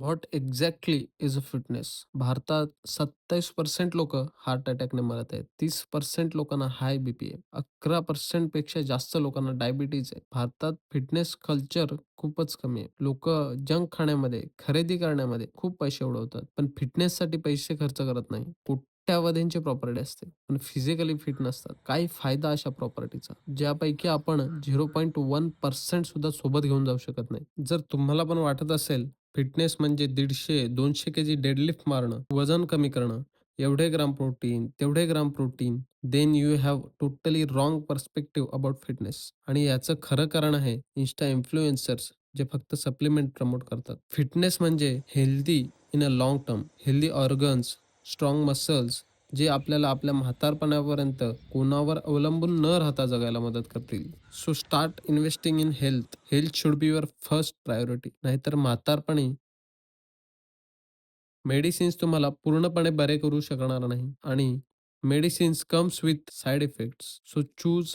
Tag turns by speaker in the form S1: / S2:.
S1: What exactly is a fitness? भारतात 27% लोकं heart अटॅकने मरत आहेत. 30% लोकांना हाय बीपी आहे. 11% पेक्षा जास्त लोकांना डायबिटीज आहे. भारतात फिटनेस कल्चर खूपच कमी आहे. लोकं जंक खाण्यामध्ये, खरेदी करण्यामध्ये खूप पैसे उडवतात. पण फिटनेससाठी पैसे खर्च करत नाही. कोट्यावधींची प्रॉपर्टी असते, पण फिजिकली फिट नसतात. काय फायदा अशा प्रॉपर्टीचा, ज्यापैकी आपण 0.1% सुद्धा सोबत घेऊन जाऊ शकत नाही. जर तुम्हाला पण वाटत असेल फिटनेस म्हणजे 150-200 केजी डेडलिफ्ट मारणं, वजन कमी करणं, एवढे ग्राम प्रोटीन, तेवढे gram protein, then you have totally wrong perspective about fitness. आणि याचं खरं कारण आहे इन्स्टा इन्फ्लुएन्सर्स जे फक्त सप्लिमेंट प्रमोट करतात. फिटनेस म्हणजे healthy in a long term, healthy organs, strong muscles जे आपल्याला आपल्या म्हातारपणापर्यंत कोणावर अवलंबून न राहता जगायला मदत करतील. So start investing in health. Health should be your first priority. नाहीतर म्हातारपणी मेडिसिन्स तुम्हाला पूर्णपणे बरे करू शकणार नाही आणि medicines comes with side effects. So choose